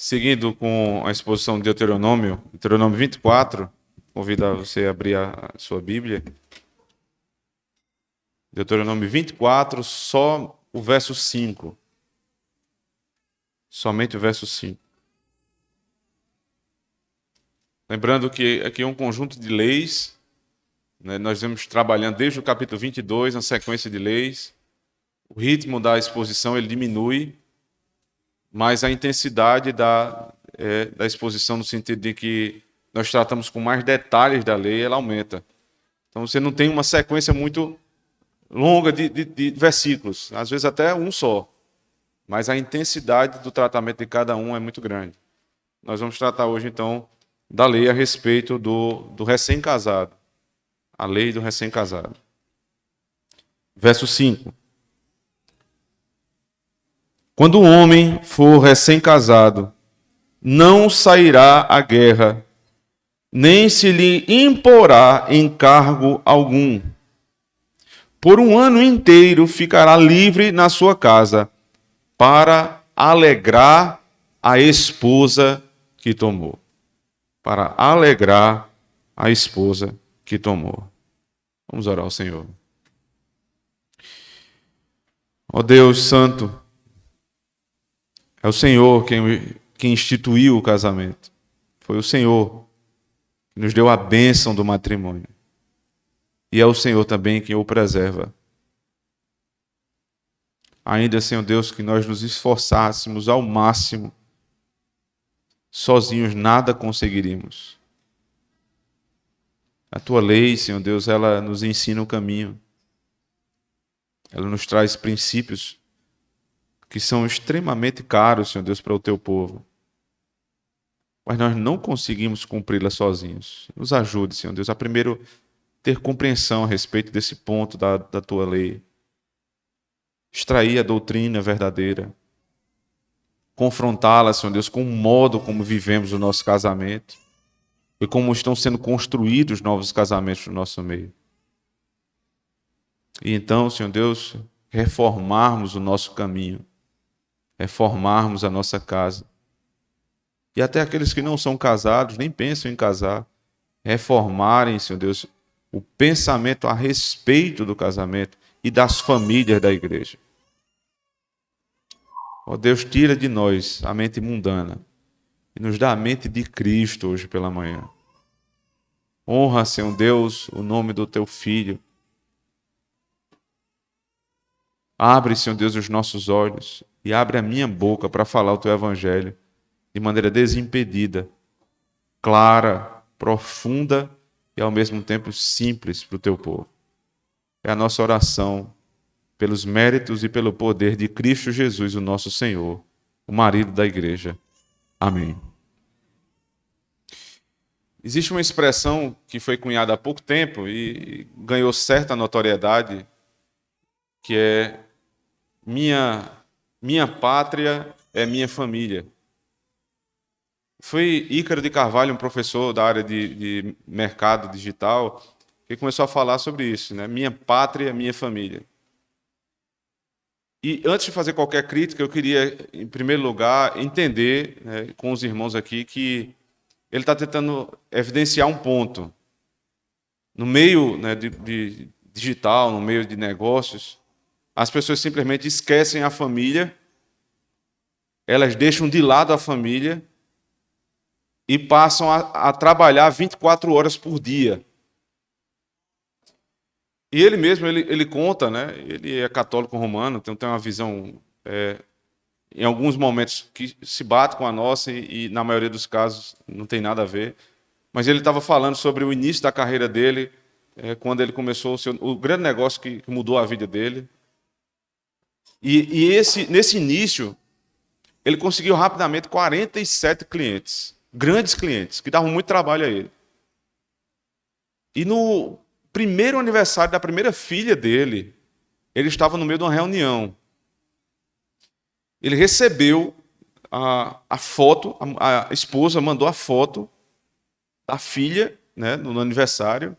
Seguindo com a exposição de Deuteronômio 24, convido a você a abrir a sua Bíblia. Deuteronômio 24, só o verso 5. Somente o verso 5. Lembrando que aqui é um conjunto de leis, né? Nós vamos trabalhando desde o capítulo 22, na sequência de leis. O ritmo da exposição ele diminui, mas a intensidade da exposição, no sentido de que nós tratamos com mais detalhes da lei, ela aumenta. Então você não tem uma sequência muito longa de versículos, às vezes até um só, mas a intensidade do tratamento de cada um é muito grande. Nós vamos tratar hoje, então, da lei a respeito do recém-casado, a lei do recém-casado. Verso 5. Quando o homem for recém-casado, não sairá à guerra, nem se lhe imporá encargo algum. Por um ano inteiro ficará livre na sua casa, para alegrar a esposa que tomou. Para alegrar a esposa que tomou. Vamos orar ao Senhor. Ó Deus Santo, é o Senhor quem instituiu o casamento. Foi o Senhor que nos deu a bênção do matrimônio. E é o Senhor também quem o preserva. Ainda, Senhor Deus, que nós nos esforçássemos ao máximo, sozinhos nada conseguiríamos. A Tua lei, Senhor Deus, ela nos ensina o caminho. Ela nos traz princípios que são extremamente caros, Senhor Deus, para o Teu povo. Mas nós não conseguimos cumpri-la sozinhos. Nos ajude, Senhor Deus, a primeiro ter compreensão a respeito desse ponto da Tua lei. Extrair a doutrina verdadeira. Confrontá-la, Senhor Deus, com o modo como vivemos o nosso casamento e como estão sendo construídos novos casamentos no nosso meio. E então, Senhor Deus, reformarmos o nosso caminho, reformarmos a nossa casa. E até aqueles que não são casados, nem pensam em casar, reformarem, Senhor Deus, o pensamento a respeito do casamento e das famílias da igreja. Ó Deus, tira de nós a mente mundana e nos dá a mente de Cristo hoje pela manhã. Honra, Senhor Deus, o nome do Teu Filho. Abre, Senhor Deus, os nossos olhos e abre a minha boca para falar o Teu Evangelho de maneira desimpedida, clara, profunda e ao mesmo tempo simples para o Teu povo. É a nossa oração pelos méritos e pelo poder de Cristo Jesus, o nosso Senhor, o marido da igreja. Amém. Existe uma expressão que foi cunhada há pouco tempo e ganhou certa notoriedade, que é minha pátria é minha família. Foi Ícaro de Carvalho, um professor da área de mercado digital, que começou a falar sobre isso, né? Minha pátria é minha família. E antes de fazer qualquer crítica, eu queria, em primeiro lugar, entender, né, com os irmãos aqui que ele está tentando evidenciar um ponto. No meio, né, de digital, no meio de negócios, as pessoas simplesmente esquecem a família, elas deixam de lado a família e passam a trabalhar 24 horas por dia. E ele mesmo, ele conta, né? Ele é católico romano, então tem uma visão, em alguns momentos, que se bate com a nossa e na maioria dos casos não tem nada a ver. Mas ele estava falando sobre o início da carreira dele, quando ele começou o grande negócio que mudou a vida dele. E nesse início, ele conseguiu rapidamente 47 clientes, grandes clientes, que davam muito trabalho a ele. E no primeiro aniversário da primeira filha dele, ele estava no meio de uma reunião. Ele recebeu a foto, a esposa mandou a foto da filha, né, no aniversário.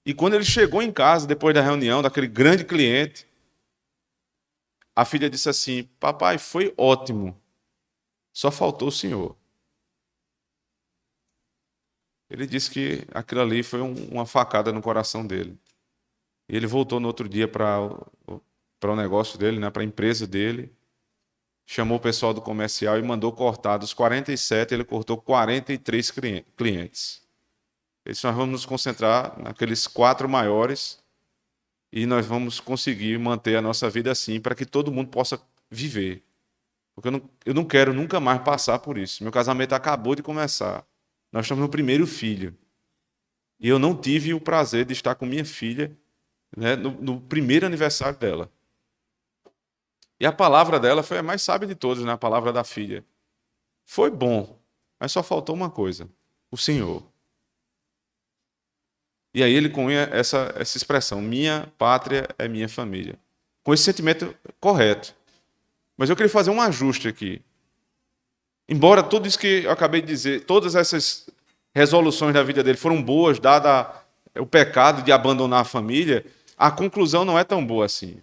E quando ele chegou em casa, depois da reunião, daquele grande cliente, a filha disse assim: papai, foi ótimo. Só faltou o Senhor. Ele disse que aquilo ali foi uma facada no coração dele. E ele voltou no outro dia para o negócio dele, né, para a empresa dele, chamou o pessoal do comercial e mandou cortar. Dos 47, ele cortou 43 clientes. Ele disse, nós vamos nos concentrar naqueles 4 maiores e nós vamos conseguir manter a nossa vida assim, para que todo mundo possa viver. Porque eu não quero nunca mais passar por isso. Meu casamento acabou de começar. Nós estamos no primeiro filho. E eu não tive o prazer de estar com minha filha, né, no primeiro aniversário dela. E a palavra dela foi a mais sábia de todas, né? A palavra da filha. Foi bom, mas só faltou uma coisa: o Senhor. E aí ele cunha essa expressão: minha pátria é minha família. Com esse sentimento correto. Mas eu queria fazer um ajuste aqui. Embora tudo isso que eu acabei de dizer, todas essas resoluções da vida dele foram boas, dada o pecado de abandonar a família, a conclusão não é tão boa assim.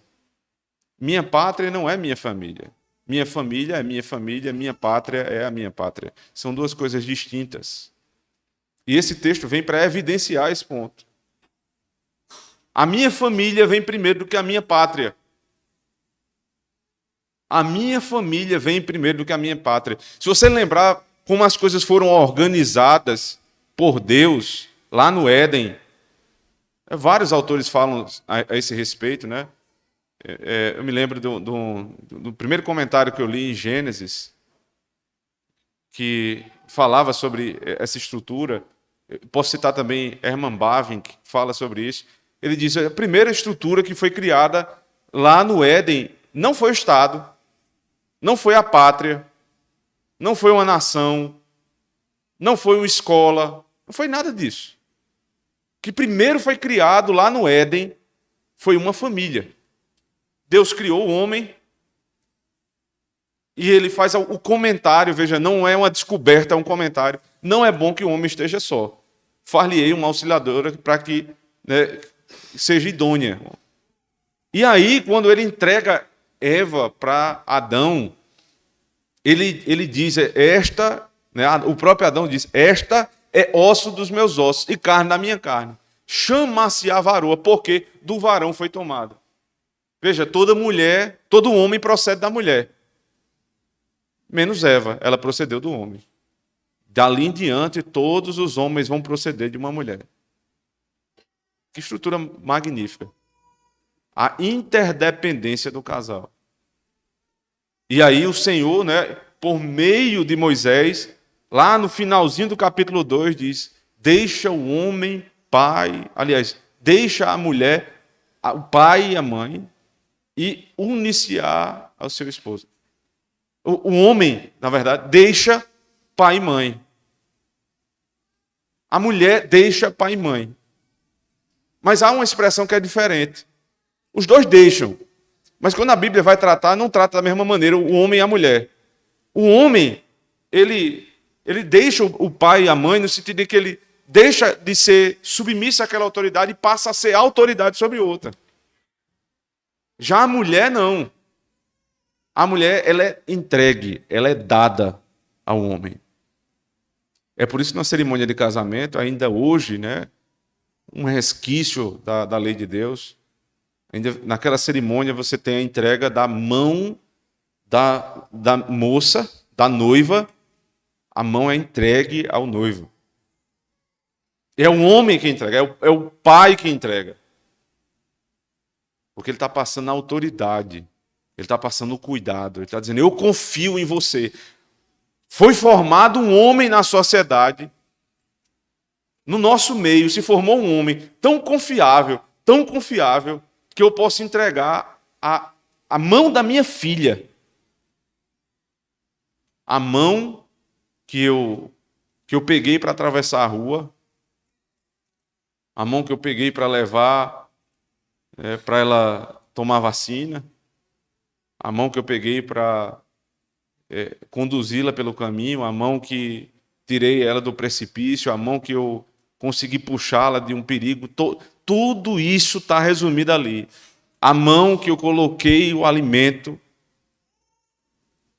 Minha pátria não é minha família. Minha família é minha família, minha pátria é a minha pátria. São duas coisas distintas. E esse texto vem para evidenciar esse ponto. A minha família vem primeiro do que a minha pátria. A minha família vem primeiro do que a minha pátria. Se você lembrar como as coisas foram organizadas por Deus lá no Éden, vários autores falam a esse respeito, né? Eu me lembro do primeiro comentário que eu li em Gênesis, que falava sobre essa estrutura. Posso citar também Herman Bavinck, que fala sobre isso. Ele diz que a primeira estrutura que foi criada lá no Éden não foi o Estado, não foi a pátria, não foi uma nação, não foi uma escola, não foi nada disso. O que primeiro foi criado lá no Éden foi uma família. Deus criou o homem e ele faz o comentário, veja, não é uma descoberta, é um comentário. Não é bom que o homem esteja só. Far-lhe-ei uma auxiliadora para que, né, seja idônea. E aí, quando ele entrega Eva para Adão, ele diz, esta, né, o próprio Adão diz, esta é osso dos meus ossos e carne da minha carne. Chama-se a varoa, porque do varão foi tomada. Veja, toda mulher, todo homem procede da mulher. Menos Eva, ela procedeu do homem. Dali em diante, todos os homens vão proceder de uma mulher. Que estrutura magnífica. A interdependência do casal. E aí o Senhor, né, por meio de Moisés, lá no finalzinho do capítulo 2, diz, deixa o homem, pai, aliás, deixa a mulher, o pai e a mãe, e uniciar ao seu esposo. O homem, na verdade, deixa pai e mãe. A mulher deixa pai e mãe. Mas há uma expressão que é diferente. Os dois deixam. Mas quando a Bíblia vai tratar, não trata da mesma maneira o homem e a mulher. O homem, ele deixa o pai e a mãe no sentido de que ele deixa de ser submisso àquela autoridade e passa a ser autoridade sobre outra. Já a mulher, não. A mulher, ela é entregue, ela é dada ao homem. É por isso que na cerimônia de casamento, ainda hoje, né, um resquício da lei de Deus, ainda naquela cerimônia você tem a entrega da mão da moça, da noiva, a mão é entregue ao noivo. É o homem que entrega, é o pai que entrega. Porque ele está passando a autoridade, ele está passando o cuidado, ele está dizendo, eu confio em você. Foi formado um homem na sociedade, no nosso meio se formou um homem tão confiável, que eu posso entregar a mão da minha filha. A mão que eu peguei para atravessar a rua, a mão que eu peguei para levar para ela tomar vacina, a mão que eu peguei para conduzi-la pelo caminho, a mão que tirei ela do precipício, a mão que eu consegui puxá-la de um perigo, tudo isso está resumido ali. A mão que eu coloquei o alimento,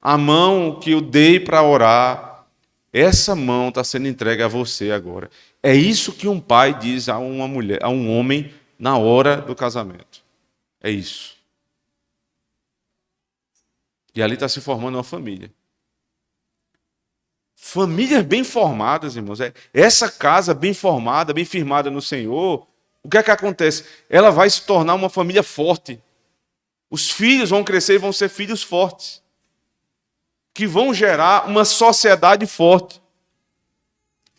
A mão que eu dei para orar, essa mão está sendo entregue a você agora. É isso que um pai diz a uma mulher, a um homem na hora do casamento. É isso. E ali está se formando uma família. Famílias bem formadas, irmãos. Essa casa bem formada, bem firmada no Senhor, o que é que acontece? Ela vai se tornar uma família forte. Os filhos vão crescer e vão ser filhos fortes, que vão gerar uma sociedade forte,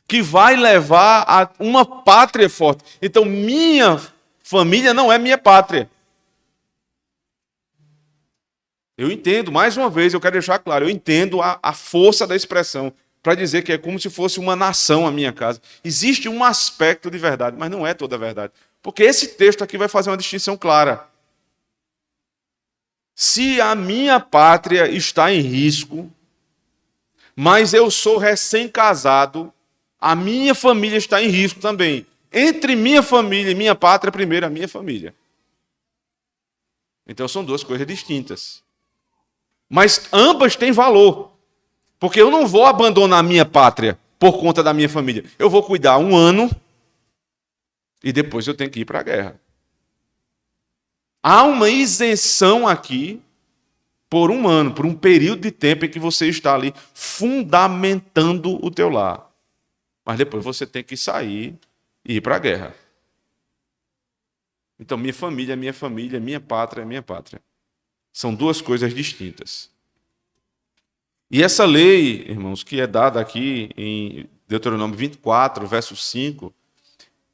que vai levar a uma pátria forte. Então, minha família não é minha pátria. Eu entendo, mais uma vez, eu quero deixar claro, eu entendo a força da expressão, para dizer que é como se fosse uma nação a minha casa. Existe um aspecto de verdade, mas não é toda a verdade. Porque esse texto aqui vai fazer uma distinção clara. Se a minha pátria está em risco, mas eu sou recém-casado, a minha família está em risco também. Entre minha família e minha pátria, primeiro a minha família. Então são duas coisas distintas. Mas ambas têm valor. Porque eu não vou abandonar a minha pátria por conta da minha família. Eu vou cuidar um ano e depois eu tenho que ir para a guerra. Há uma isenção aqui por um ano, por um período de tempo em que você está ali fundamentando o teu lar. Mas depois você tem que sair e ir para a guerra. Então, minha família é minha família, minha pátria é minha pátria. São duas coisas distintas. E essa lei, irmãos, que é dada aqui em Deuteronômio 24, verso 5,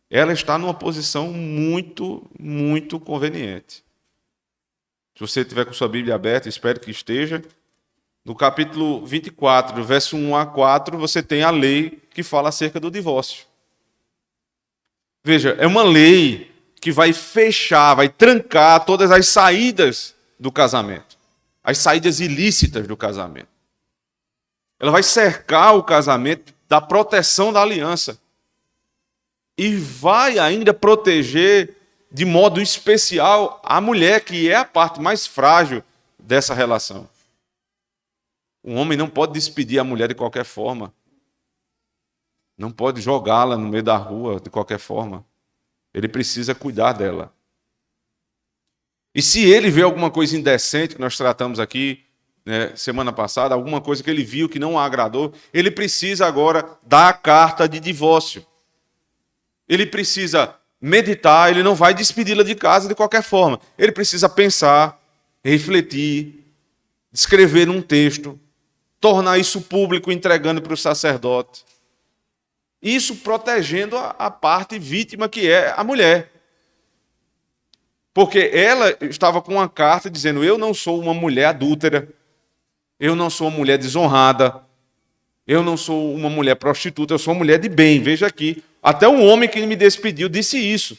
ela está numa posição muito, muito conveniente. Se você tiver com sua Bíblia aberta, espero que esteja, no capítulo 24, do verso 1 a 4, você tem a lei que fala acerca do divórcio. Veja, é uma lei que vai fechar, vai trancar todas as saídas do casamento, as saídas ilícitas do casamento. Ela vai cercar o casamento da proteção da aliança. E vai ainda proteger de modo especial a mulher, que é a parte mais frágil dessa relação. Um homem não pode despedir a mulher de qualquer forma. Não pode jogá-la no meio da rua de qualquer forma. Ele precisa cuidar dela. E se ele vê alguma coisa indecente, que nós tratamos aqui, semana passada, alguma coisa que ele viu que não a agradou, ele precisa agora dar a carta de divórcio. Ele precisa meditar, ele não vai despedi-la de casa de qualquer forma. Ele precisa pensar, refletir, escrever num texto, tornar isso público, entregando para o sacerdote. Isso protegendo a parte vítima, que é a mulher. Porque ela estava com uma carta dizendo: eu não sou uma mulher adúltera, eu não sou uma mulher desonrada, eu não sou uma mulher prostituta, eu sou uma mulher de bem. Veja aqui, até um homem que me despediu disse isso.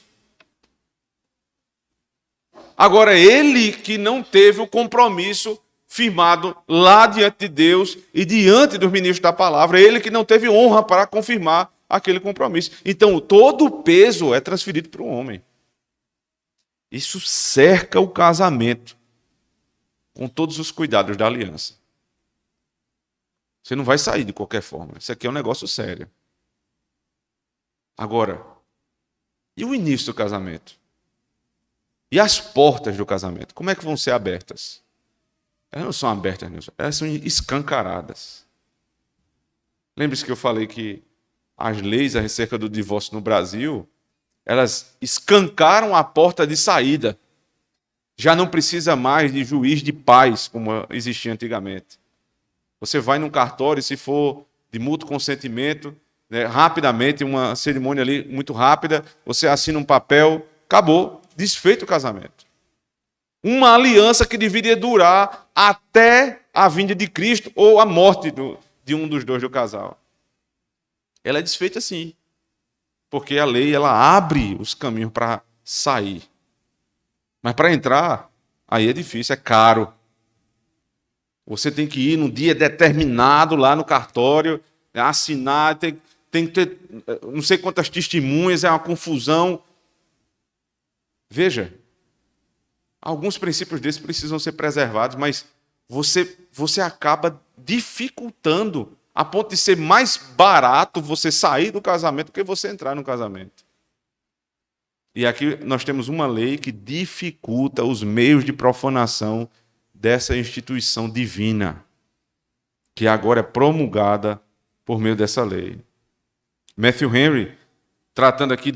Agora, ele que não teve o compromisso firmado lá diante de Deus e diante dos ministros da palavra, ele que não teve honra para confirmar aquele compromisso. Então, todo o peso é transferido para o homem. Isso cerca o casamento com todos os cuidados da aliança. Você não vai sair de qualquer forma. Isso aqui é um negócio sério. Agora, e o início do casamento? E as portas do casamento? Como é que vão ser abertas? Elas não são abertas, Nilson. Elas são escancaradas. Lembre-se que eu falei que as leis acerca do divórcio no Brasil, elas escancaram a porta de saída. Já não precisa mais de juiz de paz, como existia antigamente. Você vai num cartório, se for de mútuo consentimento, rapidamente, uma cerimônia ali muito rápida, você assina um papel, acabou, desfeito o casamento. Uma aliança que deveria durar até a vinda de Cristo ou a morte de um dos dois do casal. Ela é desfeita assim, porque a lei ela abre os caminhos para sair. Mas para entrar, aí é difícil, é caro. Você tem que ir num dia determinado lá no cartório, assinar, tem que ter não sei quantas testemunhas, é uma confusão. Veja, alguns princípios desses precisam ser preservados, mas você acaba dificultando a ponto de ser mais barato você sair do casamento do que você entrar no casamento. E aqui nós temos uma lei que dificulta os meios de profanação dessa instituição divina, que agora é promulgada por meio dessa lei. Matthew Henry, tratando aqui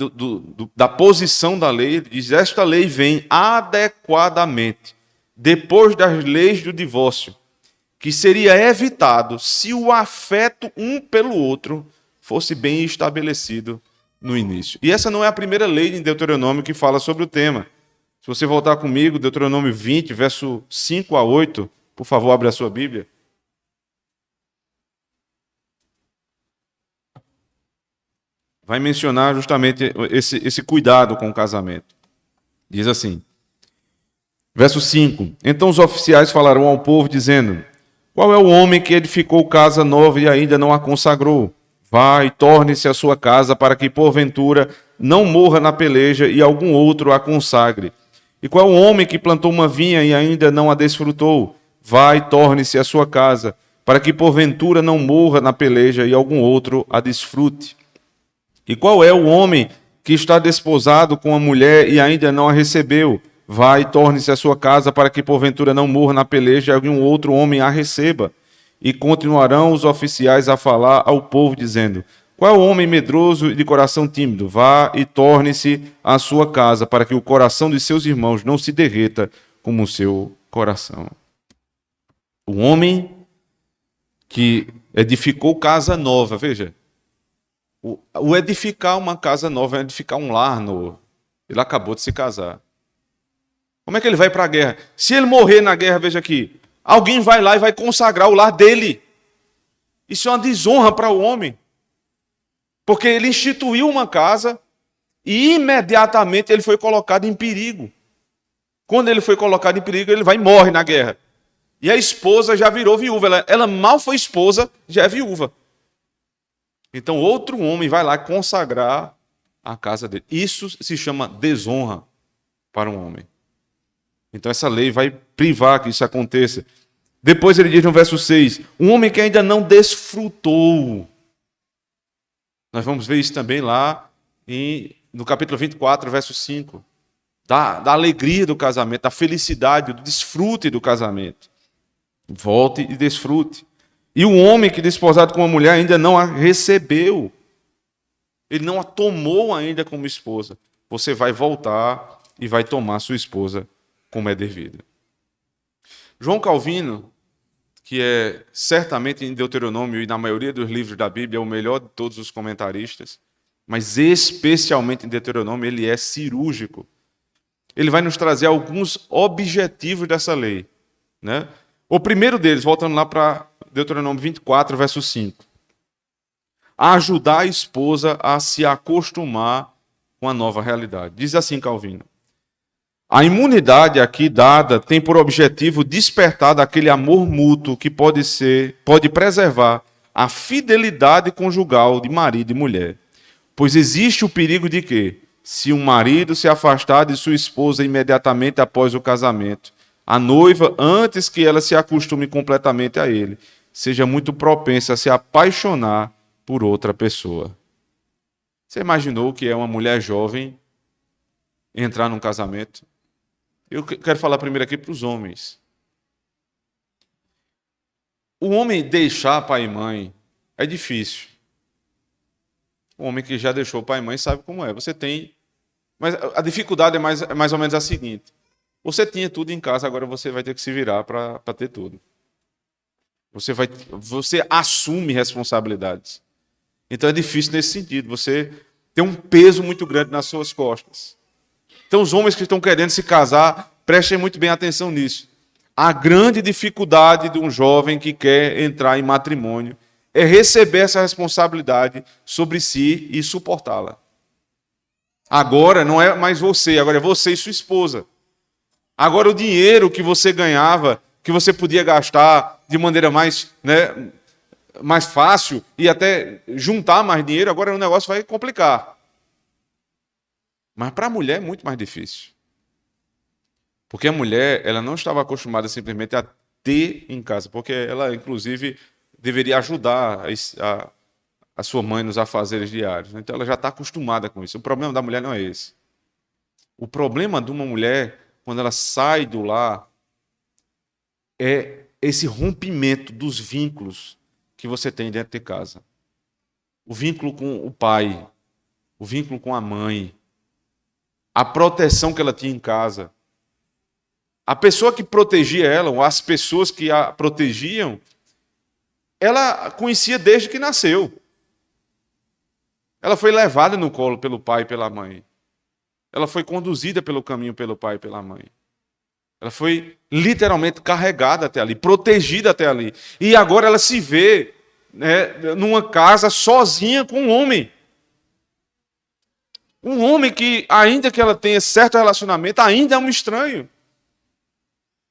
da posição da lei, ele diz: esta lei vem adequadamente depois das leis do divórcio, que seria evitado se o afeto um pelo outro fosse bem estabelecido no início. E essa não é a primeira lei em Deuteronômio que fala sobre o tema. Se você voltar comigo, Deuteronômio 20, verso 5 a 8, por favor, abre a sua Bíblia. Vai mencionar justamente esse cuidado com o casamento. Diz assim, verso 5: então os oficiais falarão ao povo, dizendo: qual é o homem que edificou casa nova e ainda não a consagrou? Vá e torne-se a sua casa, para que porventura não morra na peleja e algum outro a consagre. E qual é o homem que plantou uma vinha e ainda não a desfrutou? Vá e torne-se a sua casa, para que porventura não morra na peleja e algum outro a desfrute. E qual é o homem que está desposado com a mulher e ainda não a recebeu? Vá e torne-se a sua casa, para que porventura não morra na peleja e algum outro homem a receba. E continuarão os oficiais a falar ao povo, dizendo: qual é o homem medroso e de coração tímido? Vá e torne-se à sua casa, para que o coração de seus irmãos não se derreta como o seu coração. O homem que edificou casa nova, veja, o edificar uma casa nova é edificar um lar novo. Ele acabou de se casar. Como é que ele vai para a guerra? Se ele morrer na guerra, veja aqui, alguém vai lá e vai consagrar o lar dele. Isso é uma desonra para o homem. Porque ele instituiu uma casa e imediatamente ele foi colocado em perigo. Quando ele foi colocado em perigo, ele vai e morre na guerra. E a esposa já virou viúva. Ela mal foi esposa, já é viúva. Então outro homem vai lá consagrar a casa dele. Isso se chama desonra para um homem. Então essa lei vai privar que isso aconteça. Depois ele diz no verso 6, um homem que ainda não desfrutou. Nós vamos ver isso também lá no capítulo 24, verso 5. Da alegria do casamento, da felicidade, do desfrute do casamento. Volte e desfrute. E o homem que desposado com uma mulher ainda não a recebeu. Ele não a tomou ainda como esposa. Você vai voltar e vai tomar sua esposa como é devido. João Calvino, que é certamente em Deuteronômio e na maioria dos livros da Bíblia, é o melhor de todos os comentaristas, mas especialmente em Deuteronômio, ele é cirúrgico. Ele vai nos trazer alguns objetivos dessa lei, né? O primeiro deles, voltando lá para Deuteronômio 24, verso 5. Ajudar a esposa a se acostumar com a nova realidade. Diz assim Calvino: a imunidade aqui dada tem por objetivo despertar daquele amor mútuo que pode preservar a fidelidade conjugal de marido e mulher. Pois existe o perigo de que, se um marido se afastar de sua esposa imediatamente após o casamento, a noiva, antes que ela se acostume completamente a ele, seja muito propensa a se apaixonar por outra pessoa. Você imaginou que é uma mulher jovem entrar num casamento? Eu quero falar primeiro aqui para os homens. O homem deixar pai e mãe é difícil. O homem que já deixou pai e mãe sabe como é. Você tem... Mas a dificuldade é mais ou menos a seguinte. Você tinha tudo em casa, agora você vai ter que se virar para ter tudo. Você assume responsabilidades. Então é difícil nesse sentido. Você tem um peso muito grande nas suas costas. Então os homens que estão querendo se casar, prestem muito bem atenção nisso. A grande dificuldade de um jovem que quer entrar em matrimônio é receber essa responsabilidade sobre si e suportá-la. Agora não é mais você, agora é você e sua esposa. Agora o dinheiro que você ganhava, que você podia gastar de maneira mais fácil e até juntar mais dinheiro, agora o negócio vai complicar. Mas para a mulher é muito mais difícil. Porque a mulher, ela não estava acostumada simplesmente a ter em casa, porque ela, inclusive, deveria ajudar a sua mãe nos afazeres diários. Então, ela já está acostumada com isso. O problema da mulher não é esse. O problema de uma mulher, quando ela sai do lar, é esse rompimento dos vínculos que você tem dentro de casa. O vínculo com o pai, o vínculo com a mãe, a proteção que ela tinha em casa. A pessoa que protegia ela, ou as pessoas que a protegiam, ela conhecia desde que nasceu. Ela foi levada no colo pelo pai e pela mãe. Ela foi conduzida pelo caminho pelo pai e pela mãe. Ela foi literalmente carregada até ali, protegida até ali. E agora ela se vê, né, numa casa sozinha com um homem. Um homem que, ainda que ela tenha certo relacionamento, ainda é um estranho.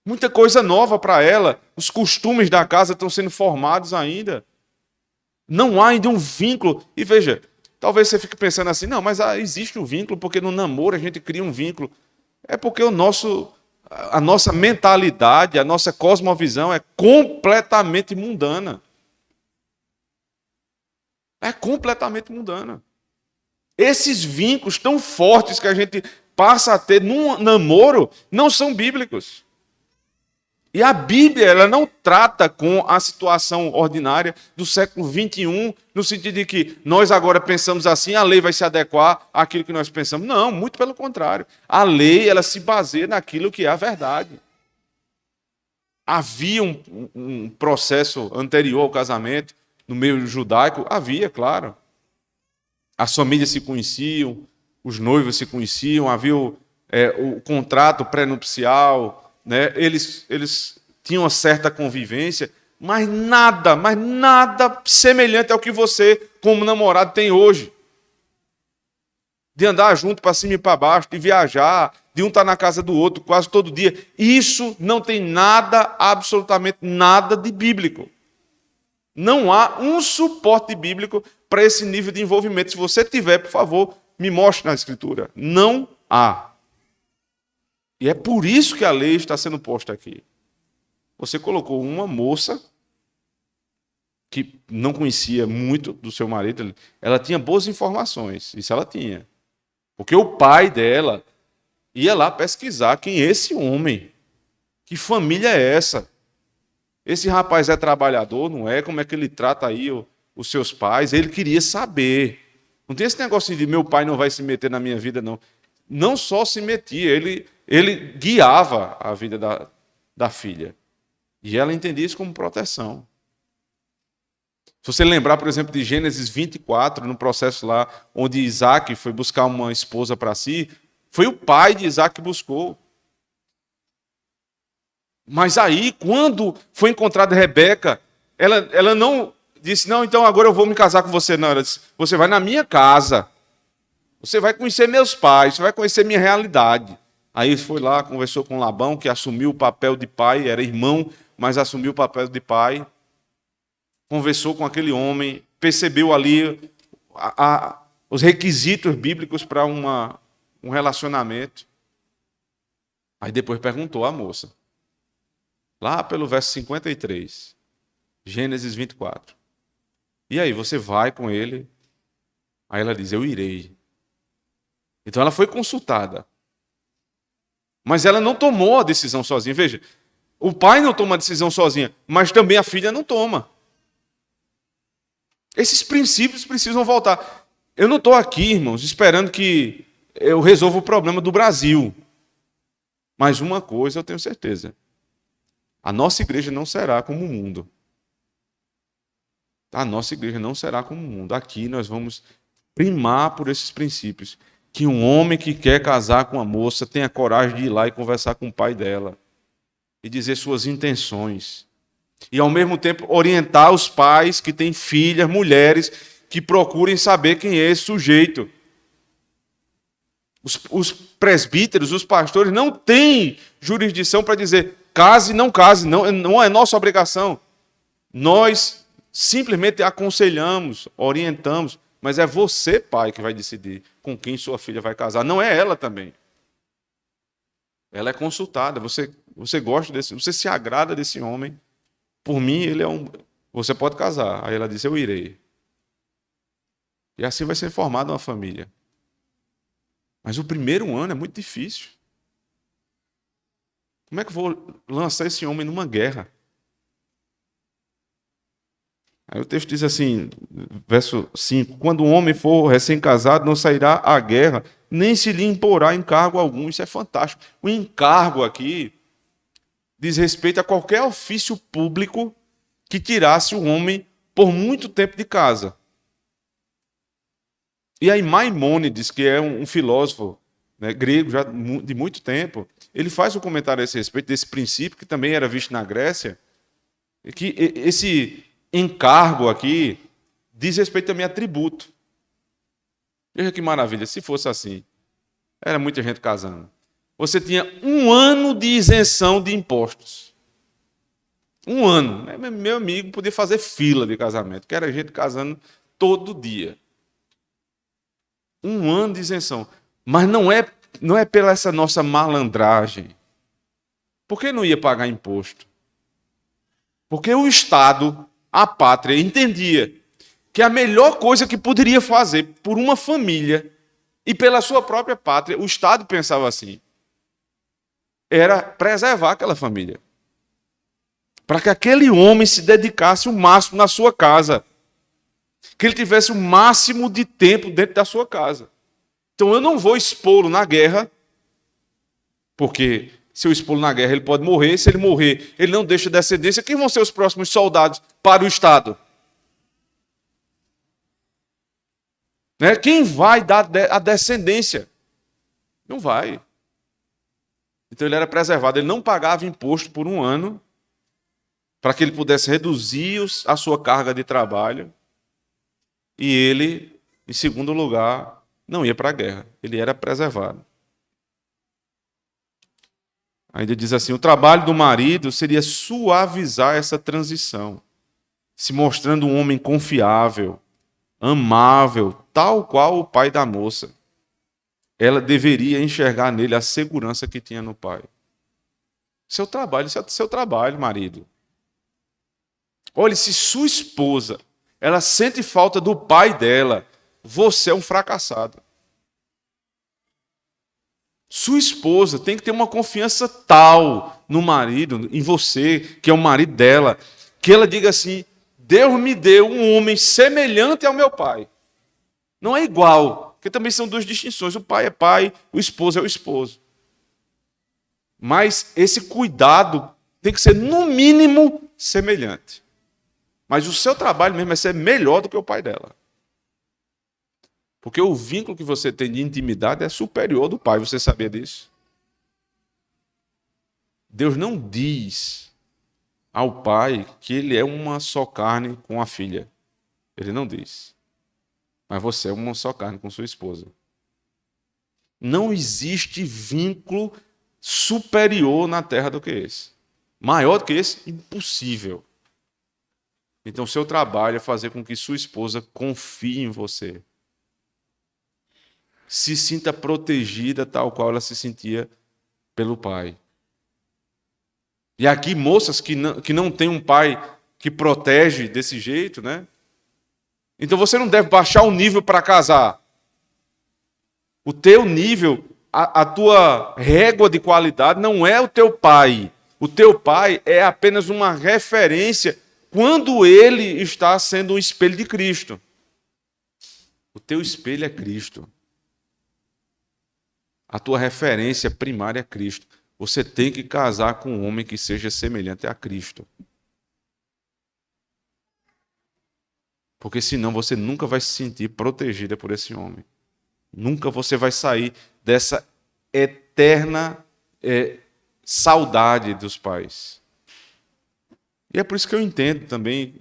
Muita coisa nova para ela. Os costumes da casa estão sendo formados ainda. Não há ainda um vínculo. E veja, talvez você fique pensando assim, não, mas existe um vínculo, porque no namoro a gente cria um vínculo. É porque a nossa mentalidade, a nossa cosmovisão é completamente mundana. É completamente mundana. Esses vínculos tão fortes que a gente passa a ter num namoro não são bíblicos. E a Bíblia, ela não trata com a situação ordinária do século XXI, no sentido de que nós agora pensamos assim, a lei vai se adequar àquilo que nós pensamos. Não, muito pelo contrário. A lei, ela se baseia naquilo que é a verdade. Havia um processo anterior ao casamento, no meio judaico? Havia, claro. As famílias se conheciam, os noivos se conheciam, havia o contrato pré-nupcial, né? Eles tinham uma certa convivência, mas nada semelhante ao que você, como namorado, tem hoje. De andar junto para cima e para baixo, de viajar, de um estar na casa do outro quase todo dia. Isso não tem nada, absolutamente nada de bíblico. Não há um suporte bíblico para esse nível de envolvimento. Se você tiver, por favor, me mostre na Escritura. Não há. E é por isso que a lei está sendo posta aqui. Você colocou uma moça que não conhecia muito do seu marido, ela tinha boas informações, isso ela tinha. Porque o pai dela ia lá pesquisar quem é esse homem, que família é essa? Esse rapaz é trabalhador, não é? Como é que ele trata aí os seus pais? Ele queria saber. Não tem esse negócio de meu pai não vai se meter na minha vida, não. Não só se metia, ele guiava a vida da filha. E ela entendia isso como proteção. Se você lembrar, por exemplo, de Gênesis 24, no processo lá onde Isaac foi buscar uma esposa para si, foi o pai de Isaac que buscou. Mas aí, quando foi encontrada Rebeca, ela não disse, não, então agora eu vou me casar com você. Não, ela disse, você vai na minha casa. Você vai conhecer meus pais, você vai conhecer minha realidade. Aí foi lá, conversou com Labão, que assumiu o papel de pai, era irmão, mas assumiu o papel de pai. Conversou com aquele homem, percebeu ali os requisitos bíblicos para um relacionamento. Aí depois perguntou à moça, lá pelo verso 53, Gênesis 24. E aí, você vai com ele? Aí ela diz, eu irei. Então ela foi consultada. Mas ela não tomou a decisão sozinha. Veja, o pai não toma a decisão sozinha, mas também a filha não toma. Esses princípios precisam voltar. Eu não estou aqui, irmãos, esperando que eu resolva o problema do Brasil. Mas uma coisa eu tenho certeza. A nossa igreja não será como o mundo. A nossa igreja não será como o mundo. Aqui nós vamos primar por esses princípios. Que um homem que quer casar com uma moça tenha coragem de ir lá e conversar com o pai dela. E dizer suas intenções. E, ao mesmo tempo, orientar os pais que têm filhas, mulheres, que procurem saber quem é esse sujeito. Os presbíteros, os pastores, não têm jurisdição para dizer case, não, não é nossa obrigação. Nós simplesmente aconselhamos, orientamos, mas é você, pai, que vai decidir com quem sua filha vai casar. Não é ela também. Ela é consultada. Você Você gosta desse, você se agrada desse homem. Por mim, ele é um. Você pode casar. Aí ela disse: eu irei. E assim vai ser formada uma família. Mas o primeiro ano é muito difícil. Como é que eu vou lançar esse homem numa guerra? Aí o texto diz assim, verso 5: quando o homem for recém-casado, não sairá à guerra, nem se lhe imporá encargo algum. Isso é fantástico. O encargo aqui diz respeito a qualquer ofício público que tirasse o homem por muito tempo de casa. E aí Maimônides, que é um filósofo, né, grego já de muito tempo, ele faz um comentário a esse respeito desse princípio que também era visto na Grécia, que esse encargo aqui diz respeito também a tributo. Veja que maravilha, se fosse assim, era muita gente casando. Você tinha 1 ano de isenção de impostos. 1 ano. Meu amigo podia fazer fila de casamento, que era gente casando todo dia. 1 ano de isenção. Mas não é pela essa nossa malandragem. Por que não ia pagar imposto? Porque o Estado, a pátria, entendia que a melhor coisa que poderia fazer por uma família e pela sua própria pátria, o Estado pensava assim, era preservar aquela família. Para que aquele homem se dedicasse o máximo na sua casa. Que ele tivesse o máximo de tempo dentro da sua casa. Então eu não vou expô-lo na guerra, porque se eu expô-lo na guerra ele pode morrer, se ele morrer ele não deixa descendência, quem vão ser os próximos soldados para o Estado? Né? Quem vai dar a descendência? Não vai. Então ele era preservado, ele não pagava imposto por 1 ano, para que ele pudesse reduzir a sua carga de trabalho, e ele, em segundo lugar, não ia para a guerra, ele era preservado. Ainda diz assim, o trabalho do marido seria suavizar essa transição, se mostrando um homem confiável, amável, tal qual o pai da moça. Ela deveria enxergar nele a segurança que tinha no pai. Seu trabalho, seu trabalho, marido. Olhe, se sua esposa, ela sente falta do pai dela, você é um fracassado. Sua esposa tem que ter uma confiança tal no marido, em você, que é o marido dela, que ela diga assim, Deus me deu um homem semelhante ao meu pai. Não é igual, porque também são 2 distinções. O pai é pai, o esposo é o esposo. Mas esse cuidado tem que ser, no mínimo, semelhante. Mas o seu trabalho mesmo é ser melhor do que o pai dela. Porque o vínculo que você tem de intimidade é superior ao do pai. Você sabia disso? Deus não diz ao pai que ele é uma só carne com a filha. Ele não diz. Mas você é uma só carne com sua esposa. Não existe vínculo superior na terra do que esse. Maior do que esse? Impossível. Então, seu trabalho é fazer com que sua esposa confie em você. Se sinta protegida tal qual ela se sentia pelo pai. E aqui, moças que não têm um pai que protege desse jeito, né? Então você não deve baixar o nível para casar. O teu nível, a tua régua de qualidade não é o teu pai. O teu pai é apenas uma referência quando ele está sendo um espelho de Cristo. O teu espelho é Cristo. A tua referência primária é Cristo. Você tem que casar com um homem que seja semelhante a Cristo. Porque senão você nunca vai se sentir protegida por esse homem. Nunca você vai sair dessa eterna saudade dos pais. E é por isso que eu entendo também,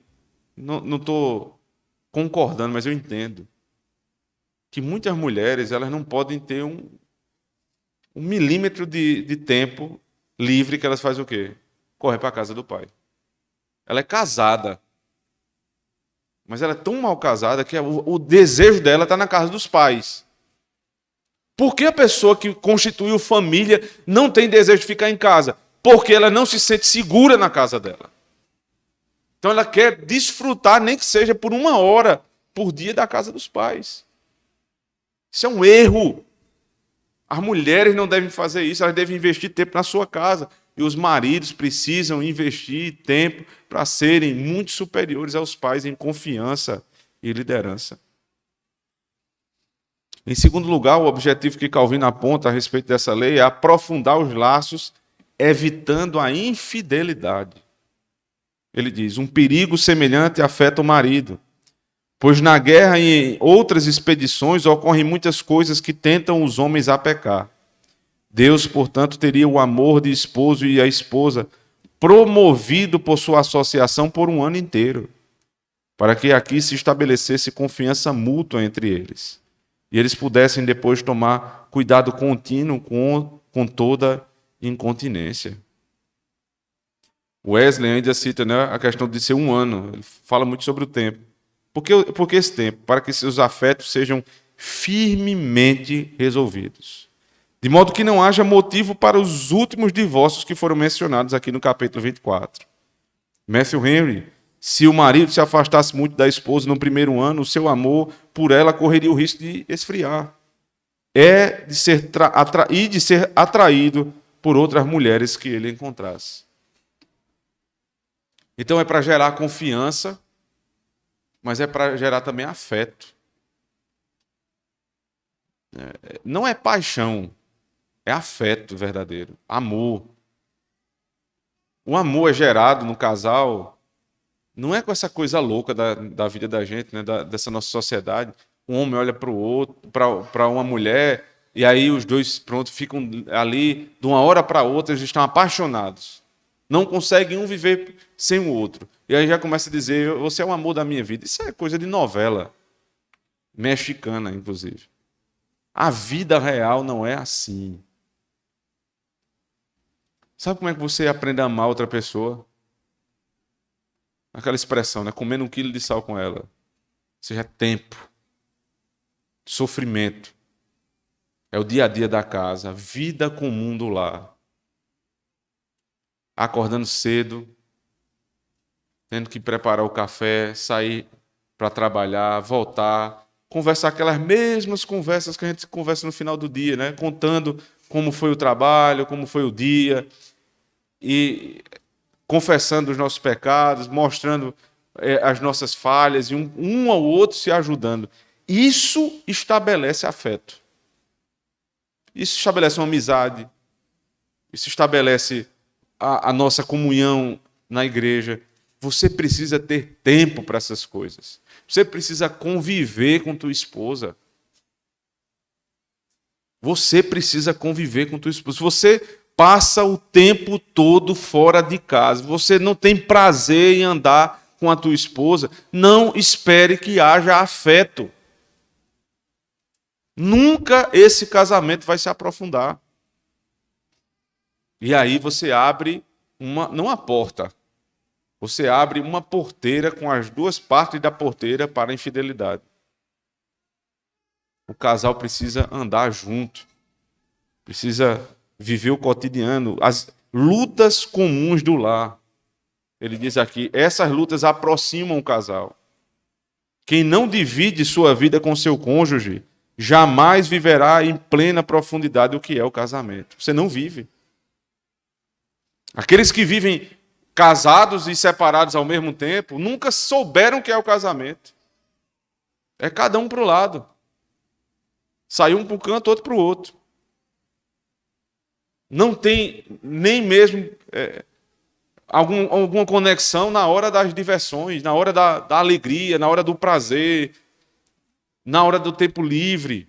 não estou concordando, mas eu entendo, que muitas mulheres elas não podem ter um milímetro de tempo livre que elas fazem o quê? Correr para a casa do pai. Ela é casada. Mas ela é tão mal casada que o desejo dela está na casa dos pais. Por que a pessoa que constituiu família não tem desejo de ficar em casa? porque ela não se sente segura na casa dela. Então ela quer desfrutar, nem que seja por 1 hora por dia, da casa dos pais. Isso é um erro. As mulheres não devem fazer isso, elas devem investir tempo na sua casa. E os maridos precisam investir tempo para serem muito superiores aos pais em confiança e liderança. Em segundo lugar, o objetivo que Calvino aponta a respeito dessa lei é aprofundar os laços, evitando a infidelidade. Ele diz: um perigo semelhante afeta o marido, pois na guerra e em outras expedições ocorrem muitas coisas que tentam os homens a pecar. Deus, portanto, teria o amor de esposo e a esposa promovido por sua associação por 1 ano inteiro, para que aqui se estabelecesse confiança mútua entre eles, e eles pudessem depois tomar cuidado contínuo com toda incontinência. Wesley ainda cita, né, a questão de ser 1 ano. Ele fala muito sobre o tempo. Por que esse tempo? Para que seus afetos sejam firmemente resolvidos. De modo que não haja motivo para os últimos divórcios que foram mencionados aqui no capítulo 24. Matthew Henry: se o marido se afastasse muito da esposa no primeiro ano, o seu amor por ela correria o risco de esfriar. De ser atraído por outras mulheres que ele encontrasse. Então é para gerar confiança, mas é para gerar também afeto. Não é paixão, é afeto verdadeiro, amor. O amor é gerado no casal, não é com essa coisa louca da vida da gente, né, dessa nossa sociedade. Um homem olha para o outro, para uma mulher, e aí os dois, pronto, ficam ali, de uma hora para outra, eles estão apaixonados. Não conseguem um viver sem o outro. E aí já começa a dizer: você é o amor da minha vida. Isso é coisa de novela mexicana, inclusive. A vida real não é assim. Sabe como é que você aprende a amar outra pessoa? Aquela expressão, né? Comendo 1 quilo de sal com ela. Ou seja, é tempo, sofrimento. É o dia a dia da casa, vida comum do lar. Acordando cedo, tendo que preparar o café, sair para trabalhar, voltar, conversar aquelas mesmas conversas que a gente conversa no final do dia, né? Contando como foi o trabalho, como foi o dia, e confessando os nossos pecados, mostrando as nossas falhas, e um ao outro se ajudando. Isso estabelece afeto. Isso estabelece uma amizade. Isso estabelece a nossa comunhão na igreja. Você precisa ter tempo para essas coisas. Você precisa conviver com tua esposa. Você precisa conviver com tua esposa. Você passa o tempo todo fora de casa. Você não tem prazer em andar com a tua esposa. Não espere que haja afeto. Nunca esse casamento vai se aprofundar. E aí você abre não a porta, você abre uma porteira com as duas partes da porteira para a infidelidade. O casal precisa andar junto, precisa viver o cotidiano, as lutas comuns do lar. Ele diz aqui: essas lutas aproximam o casal. Quem não divide sua vida com seu cônjuge jamais viverá em plena profundidade o que é o casamento. Você não vive. Aqueles que vivem casados e separados ao mesmo tempo nunca souberam o que é o casamento. É cada um para o lado. Sai um para um canto, outro para o outro. Não tem nem mesmo alguma conexão na hora das diversões, na hora da alegria, na hora do prazer, na hora do tempo livre.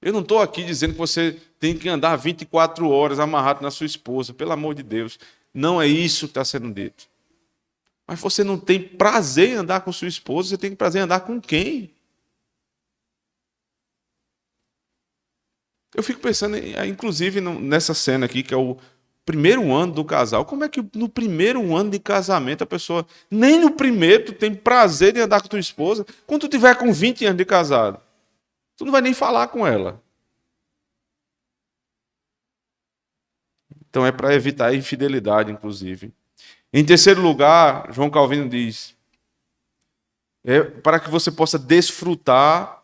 Eu não estou aqui dizendo que você tem que andar 24 horas amarrado na sua esposa, pelo amor de Deus. Não é isso que está sendo dito. Mas você não tem prazer em andar com sua esposa, você tem prazer em andar com quem? Eu fico pensando, inclusive, nessa cena aqui, que é o primeiro ano do casal. Como é que no primeiro ano de casamento a pessoa, nem no primeiro, tu tem prazer em andar com tua esposa? Quando tu tiver com 20 anos de casado, tu não vai nem falar com ela. Então é para evitar a infidelidade, inclusive. Em terceiro lugar, João Calvino diz, é para que você possa desfrutar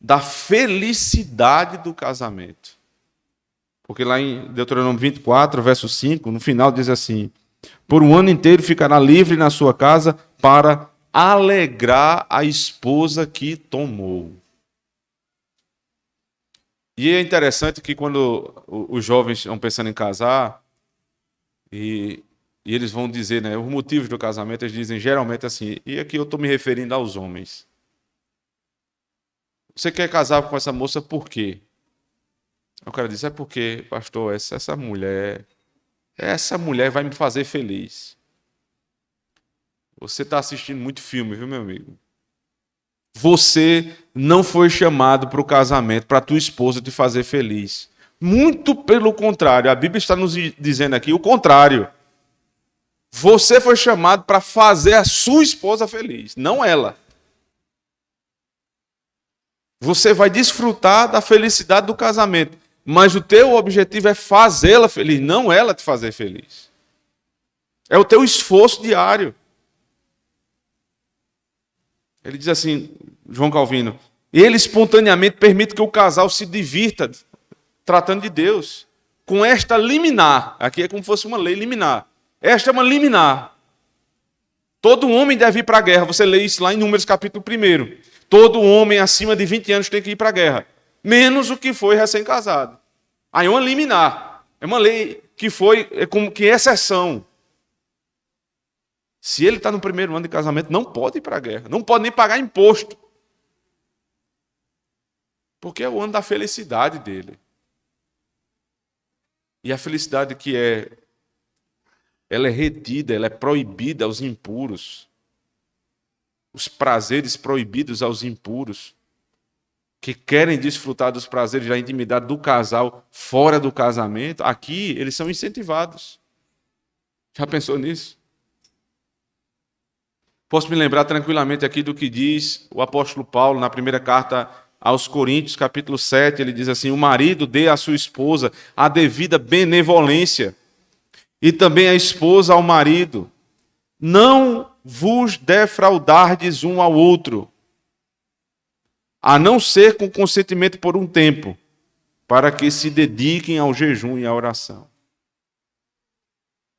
da felicidade do casamento. Porque lá em Deuteronômio 24, verso 5, no final diz assim: por um ano inteiro ficará livre na sua casa para alegrar a esposa que tomou. E é interessante que quando os jovens estão pensando em casar, e eles vão dizer, né, os motivos do casamento, eles dizem geralmente assim, e aqui eu estou me referindo aos homens. Você quer casar com essa moça por quê? O cara diz, é porque, pastor, essa mulher vai me fazer feliz. Você está assistindo muito filme, viu, meu amigo? Você não foi chamado para o casamento, para a tua esposa te fazer feliz. Muito pelo contrário, a Bíblia está nos dizendo aqui o contrário. Você foi chamado para fazer a sua esposa feliz, não ela. Você vai desfrutar da felicidade do casamento, mas o teu objetivo é fazê-la feliz, não ela te fazer feliz. É o teu esforço diário. Ele diz assim, João Calvino, ele espontaneamente permite que o casal se divirta tratando de Deus. Com esta liminar, aqui é como se fosse uma lei liminar. Esta é uma liminar. Todo homem deve ir para a guerra. Você lê isso lá em Números capítulo 1. Todo homem acima de 20 anos tem que ir para a guerra. Menos o que foi recém-casado. Aí é uma liminar. É uma lei que foi como que exceção. Se ele está no primeiro ano de casamento, não pode ir para a guerra. Não pode nem pagar imposto. Porque é o ano da felicidade dele. E a felicidade ela é retida, ela é proibida aos impuros. Os prazeres proibidos aos impuros, que querem desfrutar dos prazeres da intimidade do casal fora do casamento, aqui eles são incentivados. Já pensou nisso? Posso me lembrar tranquilamente aqui do que diz o apóstolo Paulo na primeira carta aos Coríntios, capítulo 7, ele diz assim: o marido dê à sua esposa a devida benevolência, e também a esposa ao marido. Não vos defraudardes um ao outro, a não ser com consentimento por um tempo, para que se dediquem ao jejum e à oração.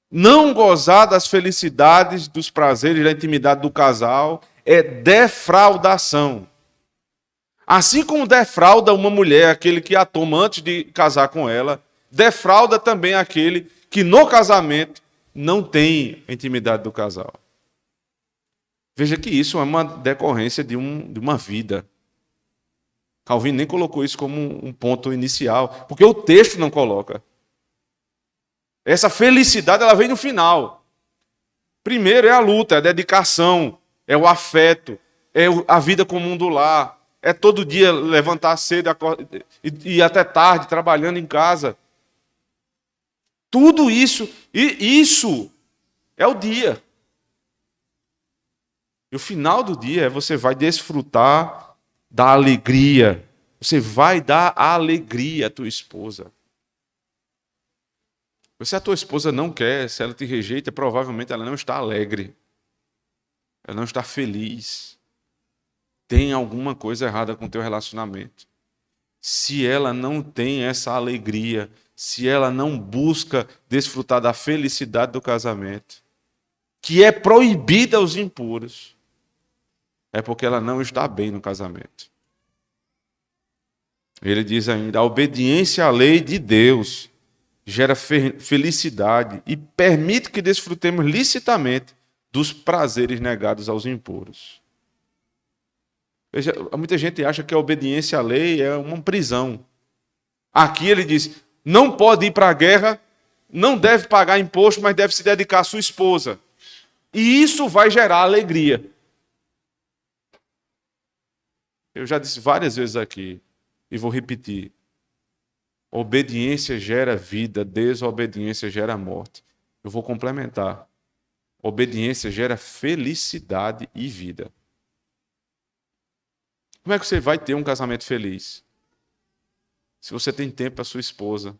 Não gozar das felicidades, dos prazeres, da intimidade do casal é defraudação. Assim como defrauda uma mulher, aquele que a toma antes de casar com ela, defrauda também aquele que no casamento não tem a intimidade do casal. Veja que isso é uma decorrência de uma vida. Calvino nem colocou isso como um ponto inicial, porque o texto não coloca. Essa felicidade ela vem no final. Primeiro é a luta, é a dedicação, é o afeto, é a vida comum do lar, é todo dia levantar cedo e ir até tarde trabalhando em casa. Tudo isso, e isso é o dia. E o final do dia é você vai desfrutar da alegria. Você vai dar alegria à tua esposa. Se a tua esposa não quer, se ela te rejeita, provavelmente ela não está alegre. Ela não está feliz. Tem alguma coisa errada com o teu relacionamento. Se ela não tem essa alegria, se ela não busca desfrutar da felicidade do casamento, que é proibida aos impuros, é porque ela não está bem no casamento. Ele diz ainda, a obediência à lei de Deus gera felicidade e permite que desfrutemos licitamente dos prazeres negados aos impuros. Veja, muita gente acha que a obediência à lei é uma prisão. Aqui ele diz, não pode ir para a guerra, não deve pagar imposto, mas deve se dedicar à sua esposa. E isso vai gerar alegria. Eu já disse várias vezes aqui, e vou repetir. Obediência gera vida, desobediência gera morte. Eu vou complementar. Obediência gera felicidade e vida. Como é que você vai ter um casamento feliz? Se você tem tempo para sua esposa.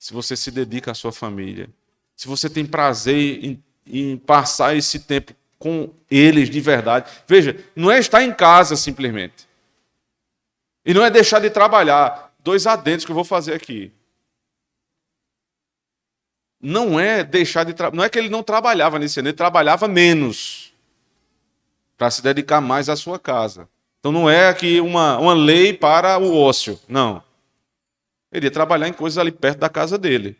se você se dedica à sua família, se você tem prazer em passar esse tempo com eles de verdade. Veja, não é estar em casa simplesmente. E não é deixar de trabalhar. 2 adendos que eu vou fazer aqui. Não é deixar de trabalhar. Não é que ele não trabalhava nesse ano, ele trabalhava menos para se dedicar mais à sua casa. Então não é aqui uma lei para o ócio. Não. Ele ia trabalhar em coisas ali perto da casa dele.